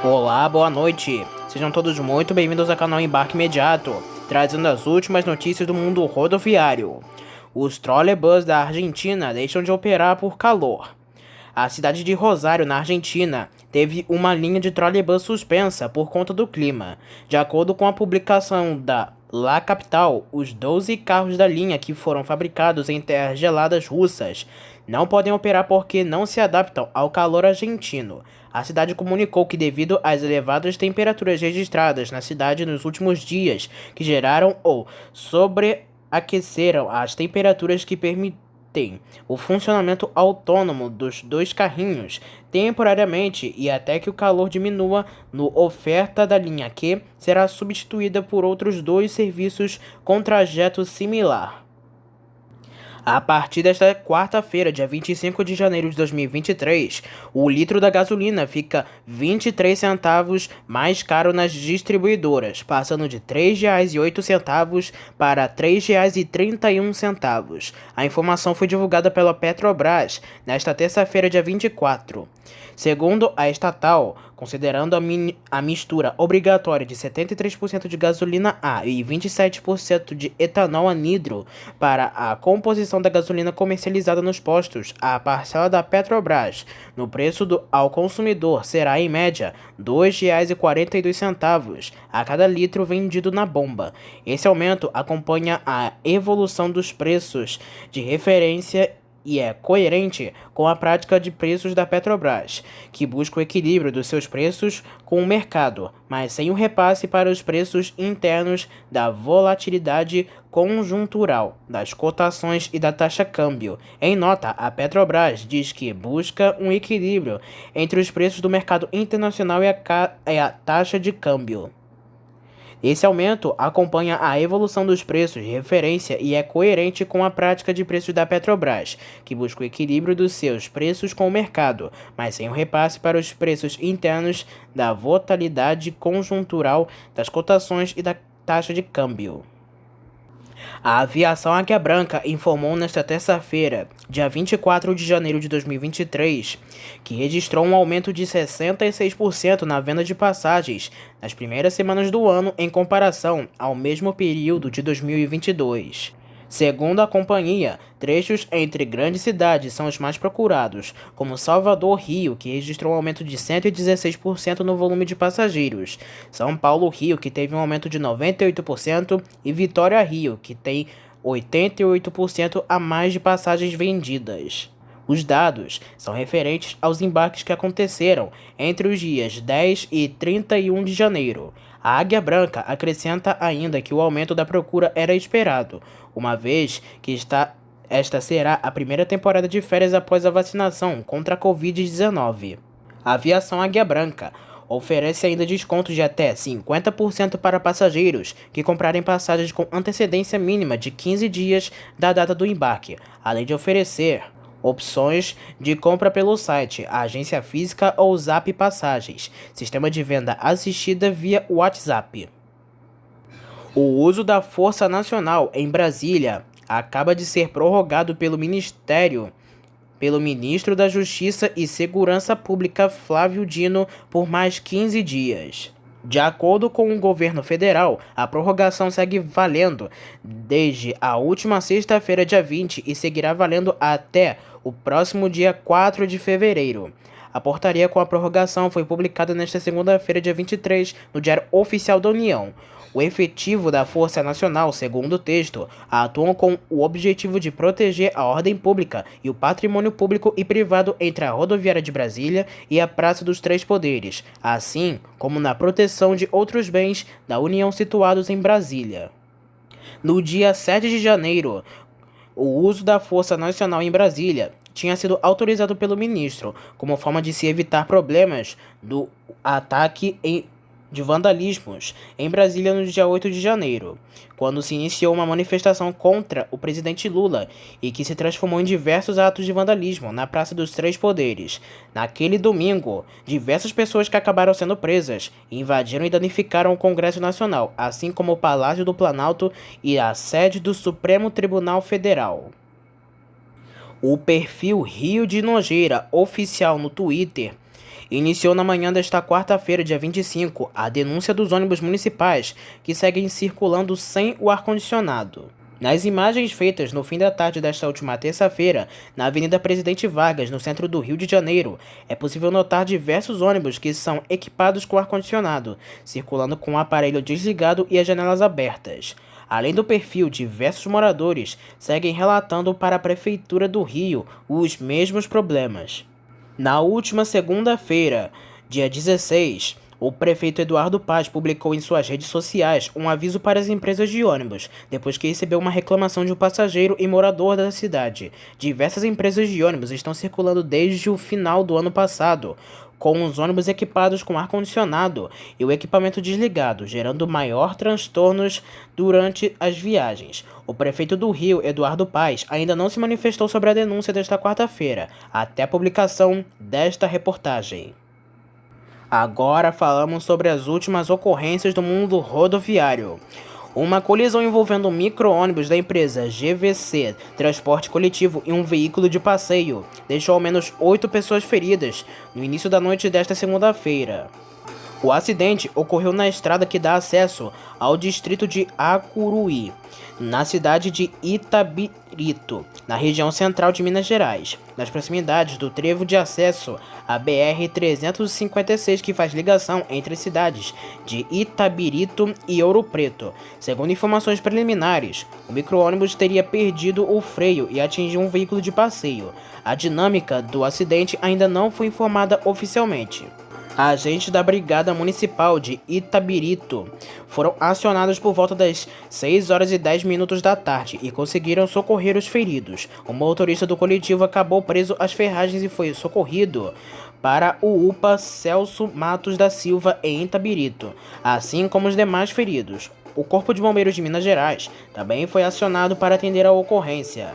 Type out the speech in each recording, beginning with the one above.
Olá, boa noite. Sejam todos muito bem-vindos ao canal Embarque Imediato, trazendo as últimas notícias do mundo rodoviário. Os trolleybus da Argentina deixam de operar por calor. A cidade de Rosário, na Argentina, teve uma linha de trolleybus suspensa por conta do clima. De acordo com a publicação da La Capital, os 12 carros da linha que foram fabricados em terras geladas russas não podem operar porque não se adaptam ao calor argentino. A cidade comunicou que, devido às elevadas temperaturas registradas na cidade nos últimos dias, que geraram ou sobreaqueceram as temperaturas que permitem o funcionamento autônomo dos dois carrinhos temporariamente e até que o calor diminua no oferta da linha Q, será substituída por outros dois serviços com trajeto similar. A partir desta quarta-feira, dia 25 de janeiro de 2023, o litro da gasolina fica 23 centavos mais caro nas distribuidoras, passando de R$ 3,08 para R$ 3,31. A informação foi divulgada pela Petrobras nesta terça-feira, dia 24. Segundo a estatal, considerando a mistura obrigatória de 73% de gasolina A e 27% de etanol anidro para a composição da gasolina comercializada nos postos, a parcela da Petrobras no preço ao consumidor será, em média, R$ 2,42 a cada litro vendido na bomba. Esse aumento acompanha a evolução dos preços de referência e é coerente com a prática de preços da Petrobras, que busca o equilíbrio dos seus preços com o mercado, mas sem o repasse para os preços internos da volatilidade conjuntural das cotações e da taxa câmbio. Em nota, a Petrobras diz que busca um equilíbrio entre os preços do mercado internacional e a taxa de câmbio. Esse aumento acompanha a evolução dos preços de referência e é coerente com a prática de preços da Petrobras, que busca o equilíbrio dos seus preços com o mercado, mas sem o repasse para os preços internos da volatilidade conjuntural das cotações e da taxa de câmbio. A aviação Águia Branca informou nesta terça-feira, dia 24 de janeiro de 2023, que registrou um aumento de 66% na venda de passagens nas primeiras semanas do ano em comparação ao mesmo período de 2022. Segundo a companhia, trechos entre grandes cidades são os mais procurados, como Salvador-Rio, que registrou um aumento de 116% no volume de passageiros, São Paulo-Rio, que teve um aumento de 98%, e Vitória-Rio, que tem 88% a mais de passagens vendidas. Os dados são referentes aos embarques que aconteceram entre os dias 10 e 31 de janeiro. A Águia Branca acrescenta ainda que o aumento da procura era esperado, uma vez que esta será a primeira temporada de férias após a vacinação contra a Covid-19. A aviação Águia Branca oferece ainda descontos de até 50% para passageiros que comprarem passagens com antecedência mínima de 15 dias da data do embarque, além de oferecer opções de compra pelo site, agência física ou Zap Passagens, sistema de venda assistida via WhatsApp. O uso da Força Nacional em Brasília acaba de ser prorrogado pelo ministro da Justiça e Segurança Pública Flávio Dino por mais 15 dias. De acordo com o governo federal, a prorrogação segue valendo desde a última sexta-feira, dia 20, e seguirá valendo até o próximo dia 4 de fevereiro. A portaria com a prorrogação foi publicada nesta segunda-feira, dia 23, no Diário Oficial da União. O efetivo da Força Nacional, segundo o texto, atuam com o objetivo de proteger a ordem pública e o patrimônio público e privado entre a rodoviária de Brasília e a Praça dos Três Poderes, assim como na proteção de outros bens da União situados em Brasília. No dia 7 de janeiro, o uso da Força Nacional em Brasília tinha sido autorizado pelo ministro, como forma de se evitar problemas do ataque de vandalismos em Brasília no dia 8 de janeiro, quando se iniciou uma manifestação contra o presidente Lula e que se transformou em diversos atos de vandalismo na Praça dos Três Poderes. Naquele domingo, diversas pessoas que acabaram sendo presas invadiram e danificaram o Congresso Nacional, assim como o Palácio do Planalto e a sede do Supremo Tribunal Federal. O perfil Rio de Nogueira oficial no Twitter iniciou na manhã desta quarta-feira, dia 25, a denúncia dos ônibus municipais que seguem circulando sem o ar-condicionado. Nas imagens feitas no fim da tarde desta última terça-feira, na Avenida Presidente Vargas, no centro do Rio de Janeiro, é possível notar diversos ônibus que são equipados com ar-condicionado, circulando com o aparelho desligado e as janelas abertas. Além do perfil, diversos moradores seguem relatando para a Prefeitura do Rio os mesmos problemas. Na última segunda-feira, dia 16, o prefeito Eduardo Paz publicou em suas redes sociais um aviso para as empresas de ônibus, depois que recebeu uma reclamação de um passageiro e morador da cidade. Diversas empresas de ônibus estão circulando desde o final do ano passado, com os ônibus equipados com ar-condicionado e o equipamento desligado, gerando maior transtornos durante as viagens. O prefeito do Rio, Eduardo Paz, ainda não se manifestou sobre a denúncia desta quarta-feira, até a publicação desta reportagem. Agora falamos sobre as últimas ocorrências do mundo rodoviário. Uma colisão envolvendo um micro-ônibus da empresa GVC Transporte Coletivo e um veículo de passeio deixou ao menos 8 pessoas feridas no início da noite desta segunda-feira. O acidente ocorreu na estrada que dá acesso ao distrito de Acuruí, na cidade de Itabirito, na região central de Minas Gerais, nas proximidades do trevo de acesso à BR-356 que faz ligação entre as cidades de Itabirito e Ouro Preto. Segundo informações preliminares, o micro-ônibus teria perdido o freio e atingiu um veículo de passeio. A dinâmica do acidente ainda não foi informada oficialmente. Agentes da Brigada Municipal de Itabirito foram acionados por volta das 6 horas e 10 minutos da tarde e conseguiram socorrer os feridos. O motorista do coletivo acabou preso às ferragens e foi socorrido para o UPA Celso Matos da Silva em Itabirito, assim como os demais feridos. O Corpo de Bombeiros de Minas Gerais também foi acionado para atender a ocorrência.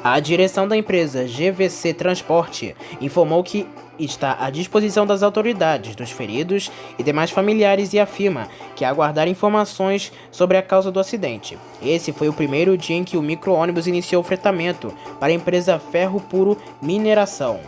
A direção da empresa GVC Transporte informou que está à disposição das autoridades, dos feridos e demais familiares e afirma que aguardar informações sobre a causa do acidente. Esse foi o primeiro dia em que o micro-ônibus iniciou o fretamento para a empresa Ferro Puro Mineração.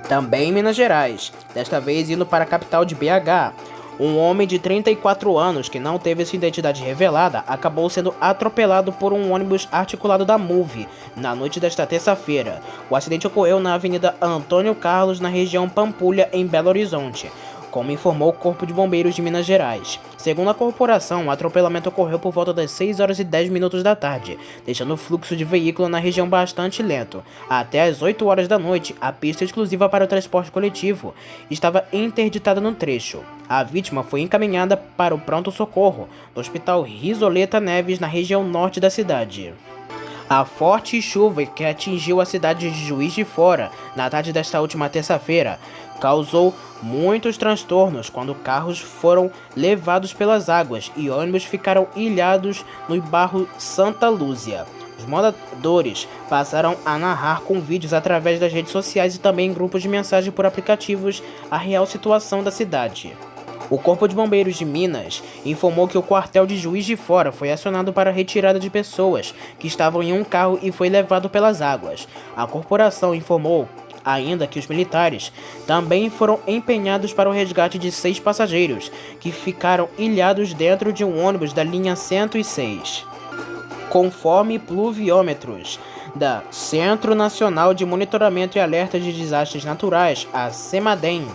Também em Minas Gerais, desta vez indo para a capital de BH, um homem de 34 anos que não teve sua identidade revelada acabou sendo atropelado por um ônibus articulado da MUV na noite desta terça-feira. O acidente ocorreu na Avenida Antônio Carlos, na região Pampulha, em Belo Horizonte, como informou o Corpo de Bombeiros de Minas Gerais. Segundo a corporação, o atropelamento ocorreu por volta das 6 horas e 10 minutos da tarde, deixando o fluxo de veículo na região bastante lento. Até as 8 horas da noite, a pista exclusiva para o transporte coletivo estava interditada no trecho. A vítima foi encaminhada para o pronto-socorro do Hospital Risoleta Neves, na região norte da cidade. A forte chuva que atingiu a cidade de Juiz de Fora na tarde desta última terça-feira causou muitos transtornos quando carros foram levados pelas águas e ônibus ficaram ilhados no bairro Santa Lúcia. Os moradores passaram a narrar com vídeos através das redes sociais e também em grupos de mensagem por aplicativos a real situação da cidade. O Corpo de Bombeiros de Minas informou que o quartel de Juiz de Fora foi acionado para a retirada de pessoas que estavam em um carro e foi levado pelas águas. A corporação informou ainda que os militares também foram empenhados para o resgate de 6 passageiros que ficaram ilhados dentro de um ônibus da linha 106. Conforme pluviômetros da Centro Nacional de Monitoramento e Alerta de Desastres Naturais, a CEMADEM,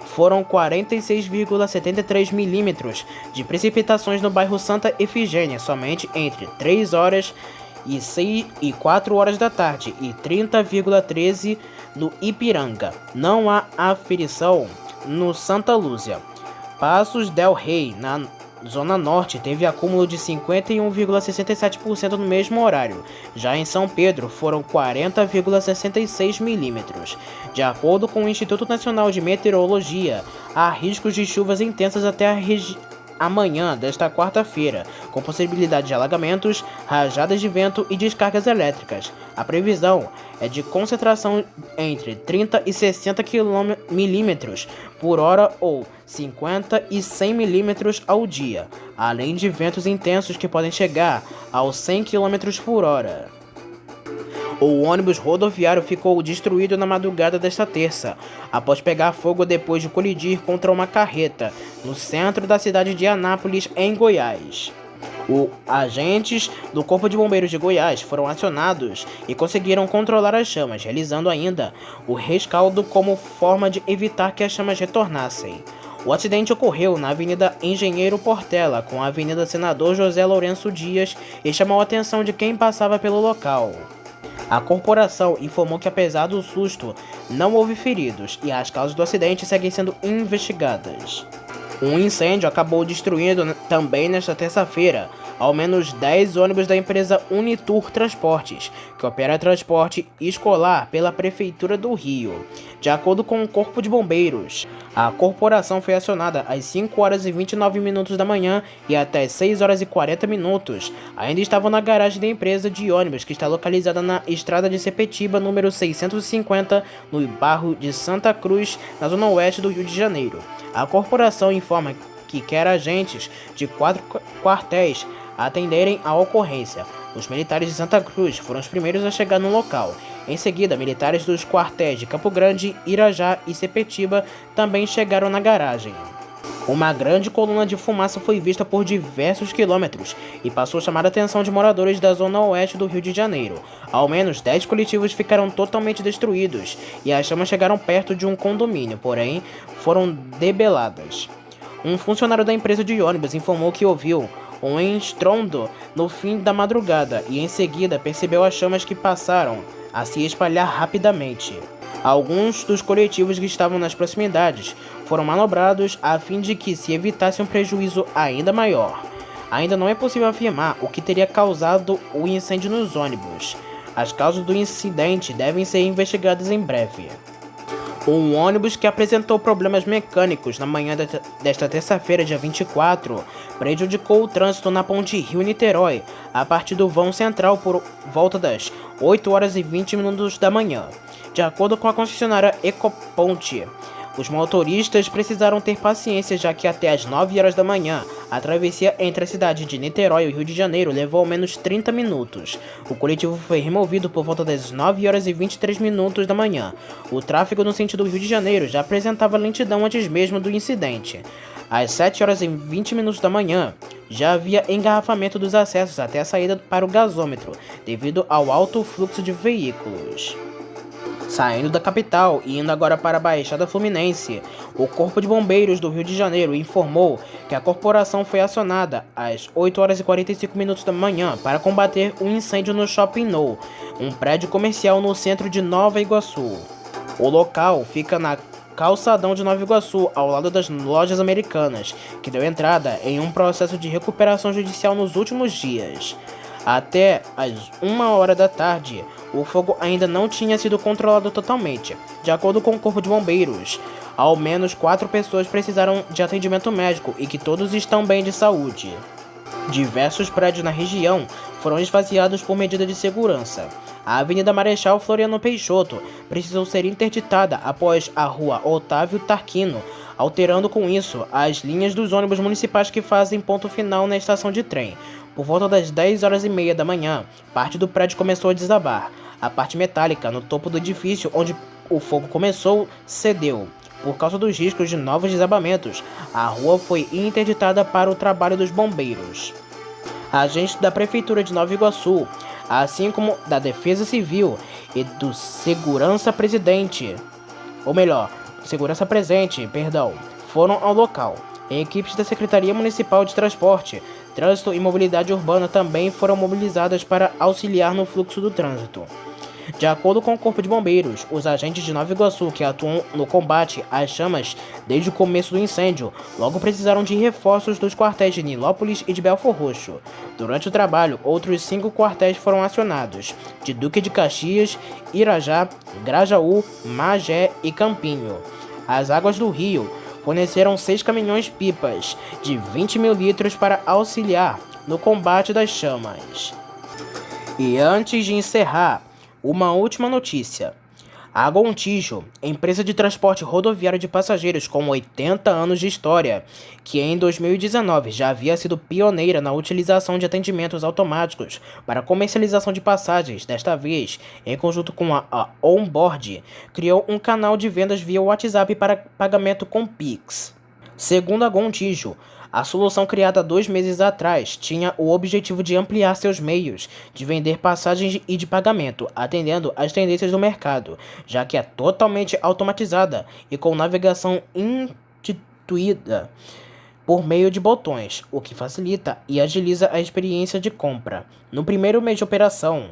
foram 46,73 milímetros de precipitações no bairro Santa Efigênia somente entre 3 horas e 4 horas da tarde e 30,13 no Ipiranga. Não há aferição no Santa Lúcia. Passos del Rey, na Zona Norte, teve acúmulo de 51,67% no mesmo horário. Já em São Pedro, foram 40,66 milímetros. De acordo com o Instituto Nacional de Meteorologia, há riscos de chuvas intensas até amanhã desta quarta-feira, com possibilidade de alagamentos, rajadas de vento e descargas elétricas. A previsão é de concentração entre 30 e 60 milímetros por hora ou 50 e 100 milímetros ao dia, além de ventos intensos que podem chegar aos 100 km por hora. O ônibus rodoviário ficou destruído na madrugada desta terça, após pegar fogo depois de colidir contra uma carreta, no centro da cidade de Anápolis, em Goiás. Agentes do Corpo de Bombeiros de Goiás foram acionados e conseguiram controlar as chamas, realizando ainda o rescaldo como forma de evitar que as chamas retornassem. O acidente ocorreu na Avenida Engenheiro Portela, com a Avenida Senador José Lourenço Dias, e chamou a atenção de quem passava pelo local. A corporação informou que, apesar do susto, não houve feridos e as causas do acidente seguem sendo investigadas. Um incêndio acabou destruindo também nesta terça-feira ao menos 10 ônibus da empresa Unitur Transportes, que opera transporte escolar pela Prefeitura do Rio. De acordo com o Corpo de Bombeiros, a corporação foi acionada às 5 horas e 29 minutos da manhã e até às 6 horas e 40 minutos ainda estavam na garagem da empresa de ônibus, que está localizada na estrada de Sepetiba, número 650, no bairro de Santa Cruz, na zona oeste do Rio de Janeiro. A corporação informa que quer agentes de 4 quartéis atenderem à ocorrência. Os militares de Santa Cruz foram os primeiros a chegar no local. Em seguida, militares dos quartéis de Campo Grande, Irajá e Sepetiba também chegaram na garagem. Uma grande coluna de fumaça foi vista por diversos quilômetros e passou a chamar a atenção de moradores da zona oeste do Rio de Janeiro. Ao menos 10 coletivos ficaram totalmente destruídos e as chamas chegaram perto de um condomínio, porém foram debeladas. Um funcionário da empresa de ônibus informou que ouviu um estrondo no fim da madrugada e em seguida percebeu as chamas que passaram a se espalhar rapidamente. Alguns dos coletivos que estavam nas proximidades foram manobrados a fim de que se evitasse um prejuízo ainda maior. Ainda não é possível afirmar o que teria causado o incêndio nos ônibus. As causas do incidente devem ser investigadas em breve. Um ônibus que apresentou problemas mecânicos na manhã desta terça-feira, dia 24, prejudicou o trânsito na ponte Rio-Niterói a partir do vão central por volta das 8 horas e 20 minutos da manhã. De acordo com a concessionária Ecoponte, os motoristas precisaram ter paciência, já que até às 9 horas da manhã, a travessia entre a cidade de Niterói e o Rio de Janeiro levou ao menos 30 minutos. O coletivo foi removido por volta das 9 horas e 23 minutos da manhã. O tráfego no sentido Rio de Janeiro já apresentava lentidão antes mesmo do incidente. Às 7 horas e 20 minutos da manhã, já havia engarrafamento dos acessos até a saída para o gasômetro, devido ao alto fluxo de veículos. Saindo da capital e indo agora para a Baixada Fluminense, o Corpo de Bombeiros do Rio de Janeiro informou que a corporação foi acionada às 8 horas e 45 minutos da manhã para combater um incêndio no Shopping No, um prédio comercial no centro de Nova Iguaçu. O local fica na calçadão de Nova Iguaçu, ao lado das lojas americanas, que deu entrada em um processo de recuperação judicial nos últimos dias. Até às 1 hora da tarde, o fogo ainda não tinha sido controlado totalmente. De acordo com o Corpo de Bombeiros, ao menos 4 pessoas precisaram de atendimento médico e que todos estão bem de saúde. Diversos prédios na região foram esvaziados por medida de segurança. A Avenida Marechal Floriano Peixoto precisou ser interditada após a Rua Otávio Tarquino, alterando com isso as linhas dos ônibus municipais que fazem ponto final na estação de trem. Por volta das 10 horas e meia da manhã, parte do prédio começou a desabar. A parte metálica no topo do edifício onde o fogo começou cedeu. Por causa dos riscos de novos desabamentos, a rua foi interditada para o trabalho dos bombeiros. Agentes da Prefeitura de Nova Iguaçu, assim como da Defesa Civil e do Segurança Presente, foram ao local. Equipes da Secretaria Municipal de Transporte, Trânsito e Mobilidade Urbana também foram mobilizadas para auxiliar no fluxo do trânsito. De acordo com o Corpo de Bombeiros, os agentes de Nova Iguaçu que atuam no combate às chamas desde o começo do incêndio logo precisaram de reforços dos quartéis de Nilópolis e de Belfor Roxo. Durante o trabalho, outros 5 quartéis foram acionados, de Duque de Caxias, Irajá, Grajaú, Magé e Campinho. As águas do rio forneceram 6 caminhões-pipas de 20 mil litros para auxiliar no combate das chamas. E antes de encerrar, uma última notícia. A Gontijo, empresa de transporte rodoviário de passageiros com 80 anos de história, que em 2019 já havia sido pioneira na utilização de atendimentos automáticos para comercialização de passagens, desta vez, em conjunto com a Onboard, criou um canal de vendas via WhatsApp para pagamento com Pix. Segundo a Gontijo, a solução criada 2 meses atrás tinha o objetivo de ampliar seus meios de vender passagens e de pagamento, atendendo às tendências do mercado, já que é totalmente automatizada e com navegação instituída por meio de botões, o que facilita e agiliza a experiência de compra. No primeiro mês de operação,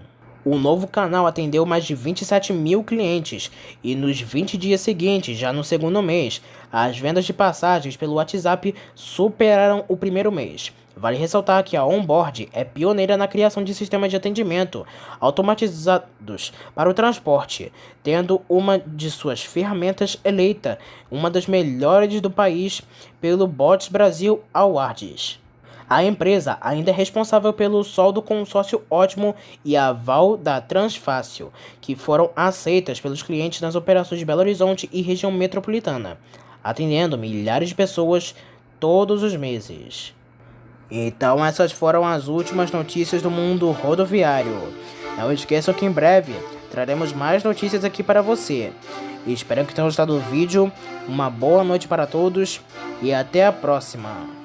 o novo canal atendeu mais de 27 mil clientes e nos 20 dias seguintes, já no segundo mês, as vendas de passagens pelo WhatsApp superaram o primeiro mês. Vale ressaltar que a Onboard é pioneira na criação de sistemas de atendimento automatizados para o transporte, tendo uma de suas ferramentas eleita uma das melhores do país pelo Bots Brasil Awards. A empresa ainda é responsável pelo soldo com o sócio ótimo e aval da Transfácil, que foram aceitas pelos clientes nas operações de Belo Horizonte e região metropolitana, atendendo milhares de pessoas todos os meses. Então essas foram as últimas notícias do mundo rodoviário. Não esqueçam que em breve traremos mais notícias aqui para você. Espero que tenham gostado do vídeo. Uma boa noite para todos e até a próxima.